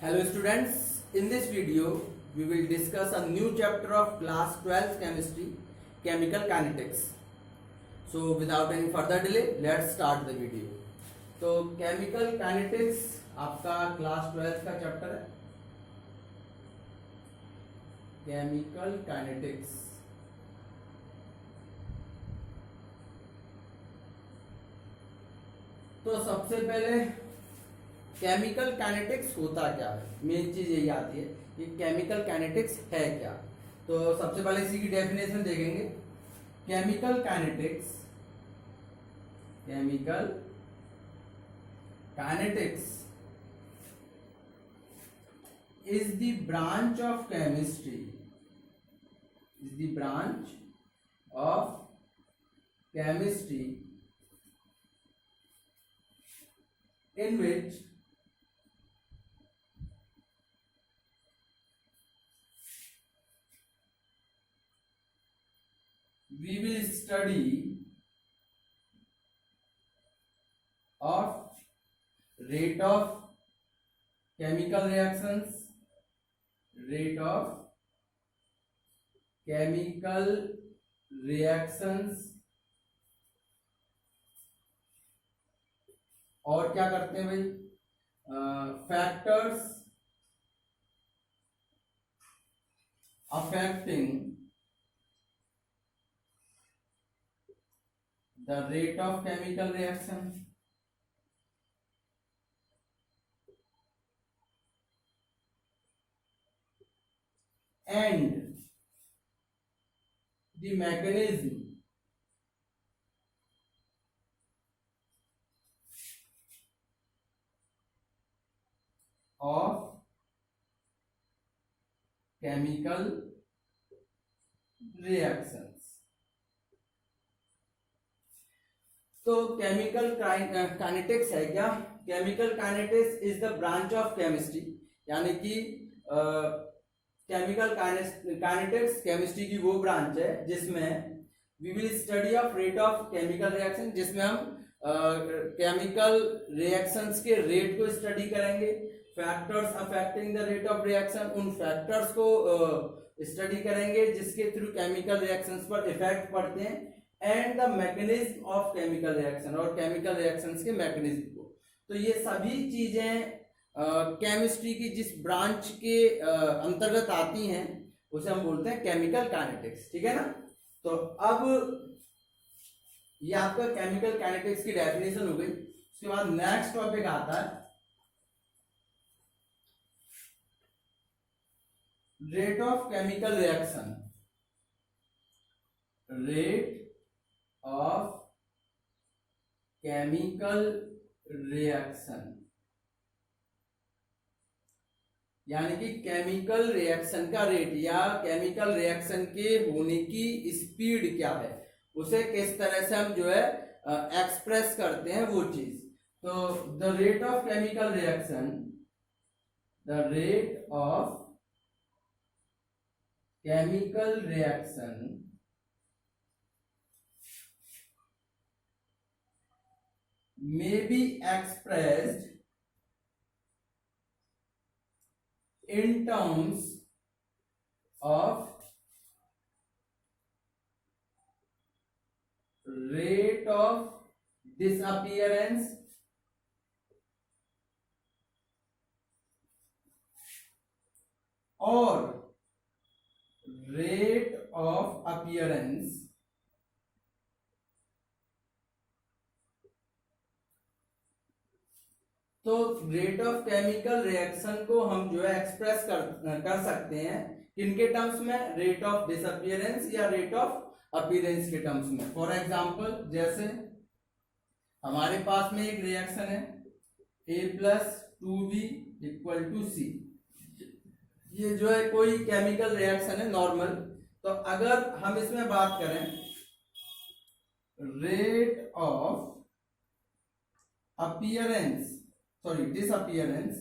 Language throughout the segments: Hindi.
Hello students, in this video we will discuss a new chapter of class 12th chemistry, chemical kinetics. So without any further delay, let's start the video. तो chemical kinetics आपका class 12th का chapter है, chemical kinetics. तो सबसे पहले केमिकल काइनेटिक्स होता क्या है, मेन चीज यही आती है कि केमिकल काइनेटिक्स है क्या। तो सबसे पहले इसी की डेफिनेशन देखेंगे। Chemical kinetics is the branch of chemistry in which we will study of rate of chemical reactions, और क्या करते हैं भाई, factors affecting the rate of chemical reaction, and the mechanism of chemical reactions. तो केमिकल काइनेटिक्स है क्या? Chemical kinetics is the branch of chemistry, यानी कि केमिकल काइनेटिक्स केमिस्ट्री की वो ब्रांच है जिसमें we will study of rate of chemical reaction, जिसमें हम केमिकल रिएक्शंस के रेट को स्टडी करेंगे। Factors affecting the rate of reaction, उन फैक्टर्स को स्टडी करेंगे जिसके थ्रू केमिकल रिएक्शंस पर इफेक्ट पड़ते हैं, and the mechanism of chemical reaction, और केमिकल रिएक्शंस के मैकेनिज्म को। तो ये सभी चीजें केमिस्ट्री की जिस ब्रांच के अंतर्गत आती हैं उसे हम बोलते हैं केमिकल काइनेटिक्स, ठीक है ना। तो अब ये आपका केमिकल काइनेटिक्स की डेफिनेशन हो गई। उसके बाद नेक्स्ट टॉपिक आता है rate of chemical reaction, rate of chemical reaction, यानी कि केमिकल रिएक्शन का रेट या केमिकल रिएक्शन के होने की स्पीड क्या है, उसे किस तरह से हम जो है एक्सप्रेस करते हैं वो चीज। तो the rate of chemical reaction, the rate of chemical reaction may be expressed in terms of rate of disappearance or rate of appearance तो रेट ऑफ केमिकल रिएक्शन को हम जो है एक्सप्रेस कर सकते हैं किनके टर्म्स में, रेट ऑफ डिसअपियरेंस या रेट ऑफ अपीयरेंस के टर्म्स में। फॉर एग्जांपल, जैसे हमारे पास में एक रिएक्शन है A+2B = C, ये जो है कोई केमिकल रिएक्शन है नॉर्मल। तो अगर हम इसमें बात करें रेट ऑफ disappearance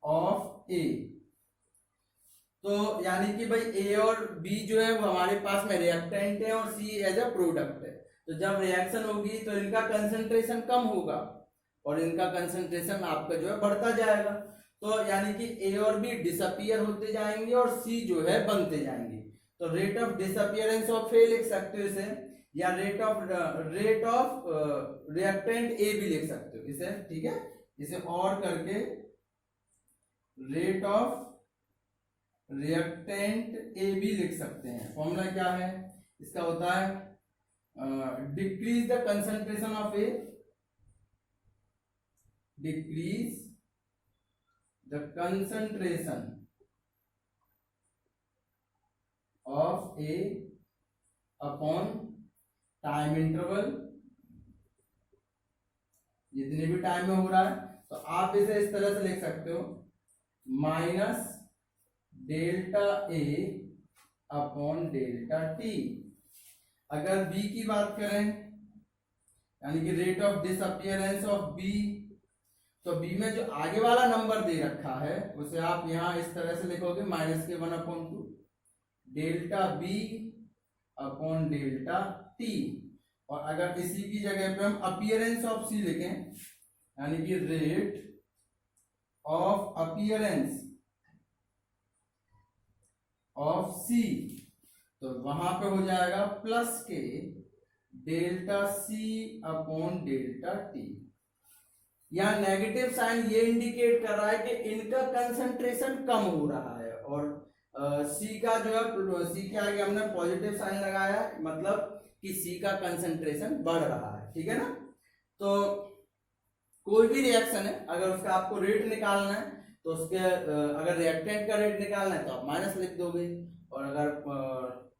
ऑफ ए, तो यानी कि भाई ए और बी जो है वो हमारे पास में रिएक्टेंट है और सी एज अ प्रोडक्ट है। तो जब रिएक्शन होगी तो इनका कंसंट्रेशन कम होगा और इनका कंसंट्रेशन आपका जो है बढ़ता जाएगा। तो यानी कि ए और बी डिसअपियर होते जाएंगे और सी जो है बनते जाएंगे। तो रेट ऑफ डिसअपियरेंस ऑफ ए लिख सकते हो इसे, या रेट ऑफ रिएक्टेंट ए भी लिख सकते हो इसे, ठीक है। इसे और करके रेट ऑफ रिएक्टेंट ए भी लिख सकते हैं। फॉर्मूला क्या है इसका, होता है decrease the concentration of A, decrease the concentration of A upon time interval, जितने भी टाइम में हो रहा है। तो आप इसे इस तरह से लिख सकते हो, minus delta A upon delta T. अगर बी की बात करें, यानी कि rate of disappearance of B, तो बी में जो आगे वाला नंबर दे रखा है उसे आप यहां इस तरह से लिखोगे, माइनस के 1/2 delta B upon delta T. और अगर इसी की जगह पे हम अपीयरेंस ऑफ सी लिखें, यानी कि rate of appearance of C, तो वहां पे हो जाएगा प्लस के delta C upon delta T. यहाँ नेगेटिव साइन ये इंडिकेट कर रहा है कि इनका कंसंट्रेशन कम हो रहा है, और सी का जो है, सी के आगे हमने पॉजिटिव साइन लगाया, मतलब कि सी का कंसंट्रेशन बढ़ रहा है, ठीक है ना। तो कोई भी रिएक्शन है, अगर उसका आपको रेट निकालना है तो उसके अगर रिएक्टेंट का रेट निकालना है तो आप माइनस लिख दोगे, और अगर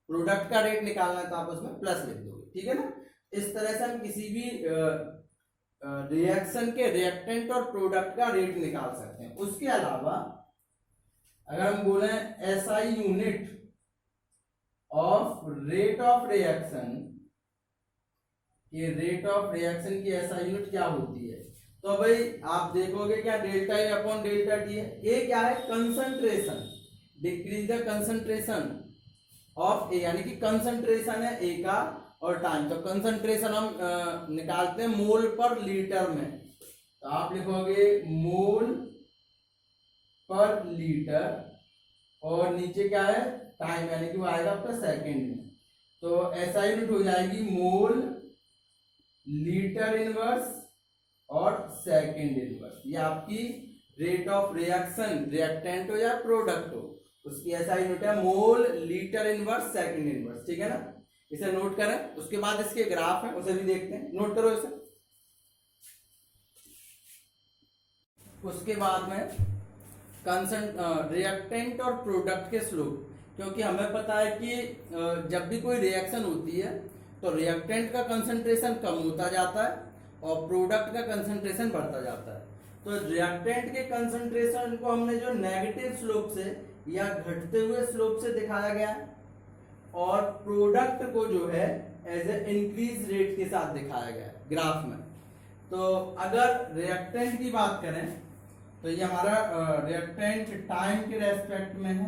प्रोडक्ट का रेट निकालना है तो आप उसमें प्लस लिख दोगे, ठीक है ना। इस तरह से हम किसी भी रिएक्शन के रिएक्टेंट और प्रोडक्ट का रेट निकाल सकते हैं। उसके अलावा अगर हम बोले SI unit of rate of reaction, ये रेट ऑफ रिएक्शन की एसआई यूनिट क्या होती है, तो भाई आप देखोगे क्या, delta A upon delta T है। ए क्या है, concentration, decrease the concentration of A, यानी कि कंसंट्रेशन है ए का और टाइम। तो कंसंट्रेशन हम निकालते हैं मोल पर लीटर में, तो आप लिखोगे मोल पर लीटर, और नीचे क्या है टाइम, यानी कि वो आएगा आपका सेकंड में। तो ऐसा यूनिट हो जाएगी मोल लीटर इनवर्स और सेकंड इनवर्स। ये आपकी रेट ऑफ रिएक्शन, रिएक्टेंट हो या प्रोडक्ट हो, उसकी ऐसा यूनिट है मोल लीटर इनवर्स सेकंड इनवर्स, ठीक है ना। इसे नोट करें। उसके बाद इसके ग्राफ है, उसे भी देखते हैं, नोट करो इसे। उसके बाद में रिएक्टेंट और प्रोडक्ट के स्लोप, क्योंकि हमें पता है कि जब भी कोई रिएक्शन होती है तो रिएक्टेंट का कंसंट्रेशन कम होता जाता है और प्रोडक्ट का कंसंट्रेशन बढ़ता जाता है। तो रिएक्टेंट के कंसंट्रेशन को हमने जो नेगेटिव स्लोप से या घटते हुए स्लोप से दिखाया गया है, और प्रोडक्ट को जो है एज ए इंक्रीज रेट के साथ दिखाया गया है ग्राफ में। तो अगर रिएक्टेंट की बात करें तो ये हमारा रिएक्टेंट टाइम के रेस्पेक्ट में है।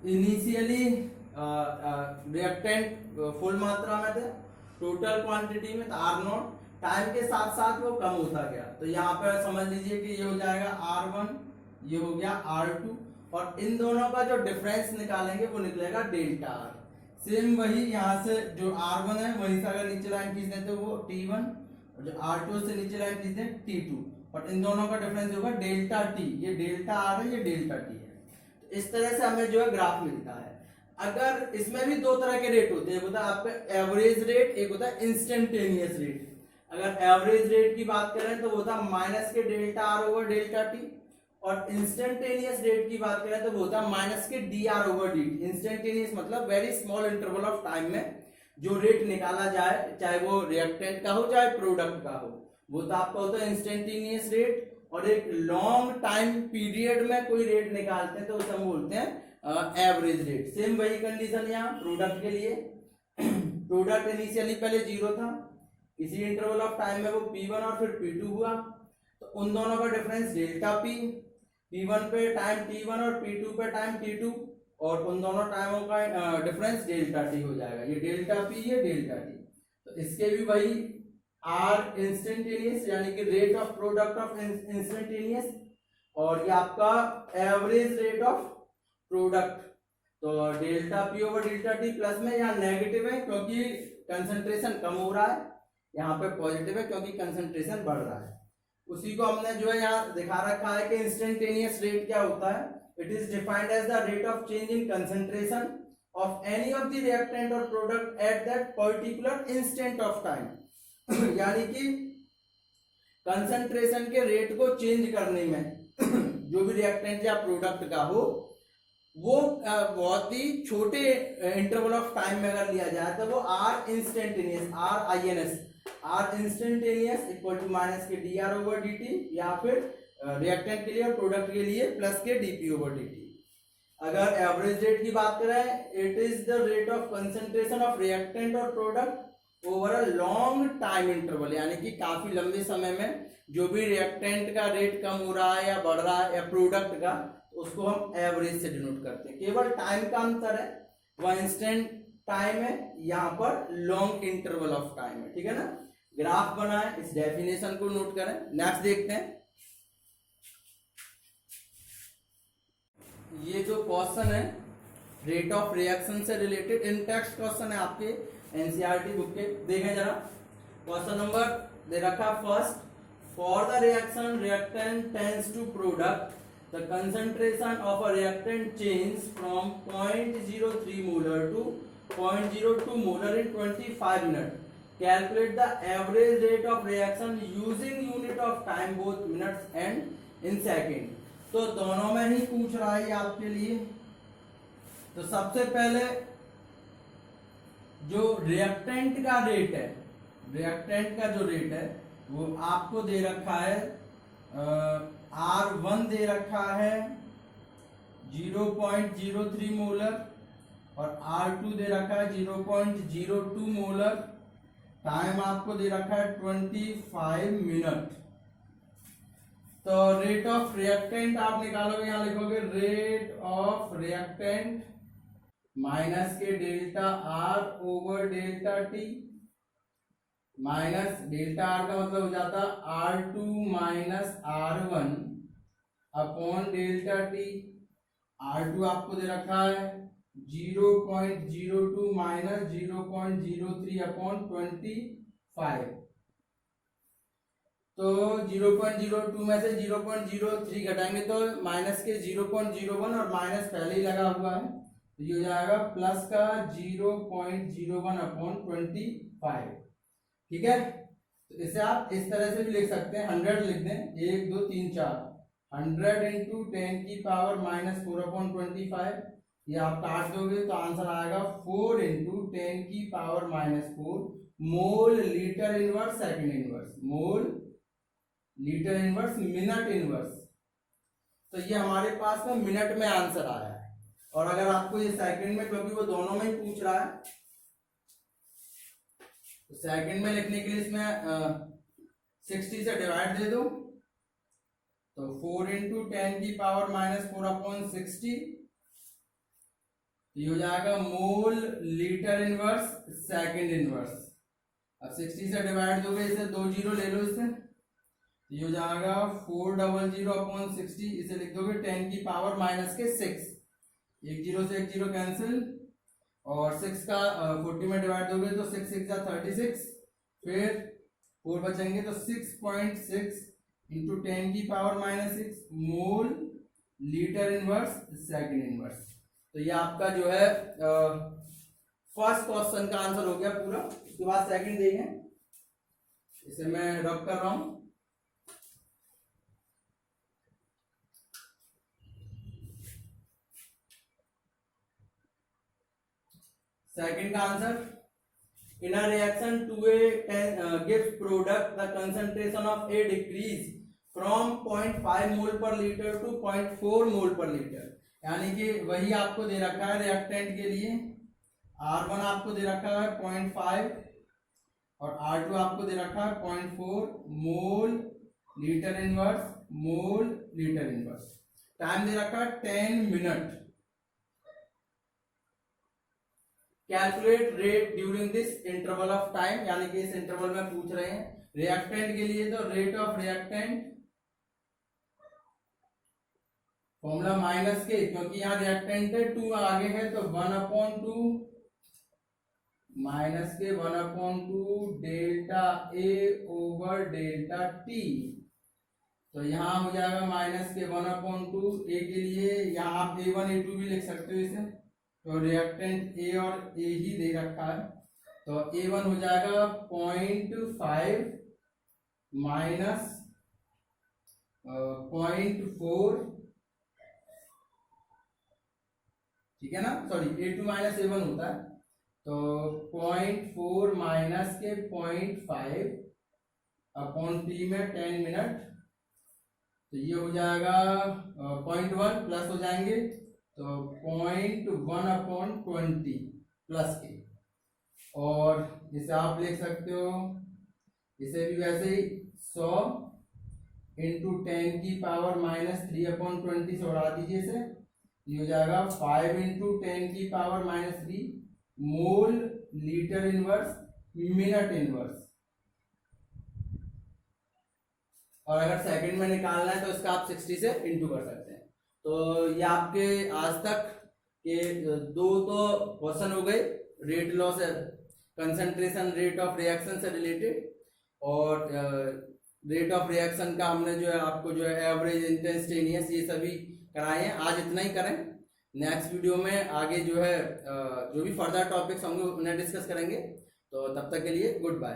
इनिशियली रिएक्टेंट फुल मात्रा में थे, टोटल क्वांटिटी में था R0, टाइम के साथ साथ वो कम होता गया। तो यहाँ पे समझ लीजिए कि ये हो जाएगा R1, ये हो गया R2, और इन दोनों का जो डिफरेंस निकालेंगे वो निकलेगा डेल्टा R। सेम वही यहाँ से जो R1 है वहीं से अगर नीचे लाइन खींच दें तो वो T1, और जो R2 से नीचे लाइन खींच दें T2, और इन दोनों का डिफरेंस होगा डेल्टा T। ये डेल्टा R है, ये डेल्टा T है। तो इस तरह से हमें जो है ग्राफ मिलता है। अगर इसमें भी दो तरह के रेट होते हैं, एक होता है आपका एवरेज रेट, एक होता है इंस्टेंटेनियस रेट। अगर एवरेज रेट की बात करें तो वो होता है माइनस के delta R over delta T, और इंस्टेंटेनियस रेट की बात करें तो वो होता है माइनस के dr ओवर dt। इंस्टेंटेनियस मतलब very small interval of time में जो रेट निकाला जाए, चाहे वो रिएक्टेंट का हो चाहे प्रोडक्ट का हो, वो तो आपका होता है इंस्टेंटेनियस रेट। और एक लॉन्ग टाइम पीरियड में कोई रेट निकालते हैं तो उसे हम बोलते हैं एवरेज रेट। सेम वही कंडीशन यहाँ प्रोडक्ट के लिए। प्रोडक्ट इनिशियली पहले 0 था, इसी इंटरवल ऑफ टाइम में वो P1 और फिर P2 हुआ, तो उन दोनों का डिफरेंस डेल्टा P, P1 पे टाइम T1 और P2 पे टाइम T2, और उन दोनों टाइमों का डिफरेंस डेल्टा टी हो जाएगा। ये डेल्टा पी, ये डेल्टा टी। तो इसके भी वही आर इंस्टेंटेनियस यानी कि rate of product of instantaneous, और ये आपका एवरेज रेट ऑफ प्रोडक्ट। तो delta P over delta T plus में यहाँ नेगेटिव है क्योंकि कंसंट्रेशन कम हो रहा है, यहाँ पे पॉजिटिव है क्योंकि कंसंट्रेशन बढ़ रहा है। उसी को हमने जो है यहाँ दिखा रखा है कि इंस्टेंटेनियस रेट क्या होता है। It is defined as the rate of change in concentration of any of the reactant और product at that particular instant of time. यानी कि कंसंट्रेशन के रेट को चेंज करने में जो भी रिएक्टेंट या प्रोडक्ट का हो वो बहुत ही छोटे इंटरवल ऑफ टाइम में अगर लिया जाए तो वो R instantaneous, R I N S, R instantaneous equal to minus के D R over D T, या फिर रिएक्टेंट के लिए और प्रोडक्ट के लिए प्लस के डीपी ओवर डी टी। अगर एवरेज रेट की बात करें, it is the rate of concentration of reactant और product over a long time interval, यानी कि काफी लंबे समय में जो भी रिएक्टेंट का रेट कम हो रहा है या बढ़ रहा है या प्रोडक्ट का, उसको हम एवरेज से डिनोट करते हैं। केवल टाइम का अंतर है, वह इंस्टेंट टाइम है, यहाँ पर लॉन्ग इंटरवल ऑफ टाइम है। ठीक है ना। ग्राफ बना है, इस डेफिनेशन को नोट करें। नेक्स्ट देखते हैं। ये जो क्वेश्चन है रेट ऑफ रिएक्शन से रिलेटेड इन टेक्स्ट क्वेश्चन है आपके एनसीईआरटी बुक के। देखें जरा, क्वेश्चन नंबर दे रखा first, for the reaction reactant tends to product the concentration of a reactant changes from 0.03 molar to 0.02 molar in 25 minutes. Calculate the average rate of reaction using unit of time both minutes and in second. तो दोनों में ही पूछ रहा है आपके लिए। तो सबसे पहले जो रिएक्टेंट का रेट है, रिएक्टेंट का जो रेट है वो आपको दे रखा है R1 दे रखा है 0.03 मोलर और R2 दे रखा है 0.02 मोलर। टाइम आपको दे रखा है 25 मिनट। तो रेट ऑफ रिएक्टेंट आप निकालोगे, यहां लिखोगे रेट ऑफ रिएक्टेंट माइनस के delta R over delta T, minus delta R का मतलब हो जाता R2 minus R1 upon delta T. R2 आपको दे रखा है 0.02 माइनस 0.03 अपॉन 25। तो 0.02 में से 0.03 घटाएंगे तो माइनस के 0.01 और माइनस पहले ही लगा हुआ है, तो ये हो जाएगा प्लस का 0.01 अपॉन 25। ठीक है। तो इसे आप इस तरह से भी लिख सकते हैं, 100 लिख दें, 1 2 3 4, 100 इंटू 10 की पावर माइनस 4/25। ये आप काट दोगे तो आंसर आएगा 4 इंटू 10 की पावर माइनस 4 मोल litre inverse second inverse, mole litre inverse minute inverse. तो ये हमारे पास में मिनट में आंसर आया है। और अगर आपको ये सेकंड में, क्योंकि वो दोनों में ही पूछ रहा है, तो सेकंड में लिखने के लिए इसमें 60 से डिवाइड दे दो, तो 4 इंटू 10 की पावर माइनस 4/60, ये हो जाएगा मोल लीटर इनवर्स सेकंड इनवर्स। अब 60 से डिवाइड दोगे, इसे 2 जीरो ले लो इससे, ये हो जाएगा 400/60, इसे लिख दोगे 10 की पावर माइनस के 6, 1 जीरो से 1 जीरो कैंसिल, और 6 का 40 में डिवाइड दोगे तो 6 6 जा 36, फिर 4 बचेंगे तो 6.6 इंटू 10 की पावर माइनस 6 मोल लीटर इनवर्स सेकंड इनवर्स। तो ये आपका जो है फर्स्ट क्वेश्चन का आंसर हो गया पूरा। उसके बाद सेकंड देखें, इसे मैं रब कर रहा हूं। सेकंड का answer, in a reaction to a gives product the concentration of A decrease from 0.5 मोल पर लीटर to 0.4 मोल पर लीटर। यानी कि वही आपको दे रखा है रिएक्टेंट के लिए, R1 आपको दे रखा है 0.5 और R2 आपको दे रखा है 0.4 mole litre inverse, mole litre inverse. Time दे रखा है 10 minute. Calculate rate during this interval of time, यानी कि इस इंटरवल में पूछ रहे हैं रिएक्टेंट के लिए, तो rate of reactant formula minus के, क्योंकि यहाँ रिएक्टेंट है 2 आगे है, तो 1/2 माइनस के 1/2 delta A over delta T. तो यहाँ हो जाएगा माइनस के 1/2 ए के लिए, यहाँ आप A1 A2 भी लिख सकते हो इसे, तो रिएक्टेंट ए और ए ही दे रखा है, तो A1 हो जाएगा 0.5 माइनस 0.4, ठीक है ना, सॉरी A2 माइनस A1 होता है, तो 0.4 माइनस के 0.5 अपॉन टी में 10 मिनट, तो ये हो जाएगा 0.1 प्लस हो जाएंगे, तो 0.1/20 प्लस के, और इसे आप लिख सकते हो, इसे भी वैसे ही 100 इंटू 10 की पावर -3/20 से उड़ा दीजिए इसे, ये हो जाएगा 5 इंटू 10 की पावर -3 मोल लीटर इनवर्स मिनट इनवर्स। और अगर सेकंड में निकालना है तो इसका आप 60 से इंटू कर सकते हैं। तो ये आपके आज तक के 2 तो क्वेश्चन हो गए रेट लॉ से, कंसंट्रेशन रेट ऑफ रिएक्शन से रिलेटेड, और रेट ऑफ रिएक्शन का हमने जो है आपको जो है एवरेज, इंस्टेंटेनियस, ये सभी कराए हैं। आज इतना ही करें, नेक्स्ट वीडियो में आगे जो है जो भी फर्दर टॉपिक्स होंगे उन्हें डिस्कस करेंगे। तो तब तक के लिए गुड बाय।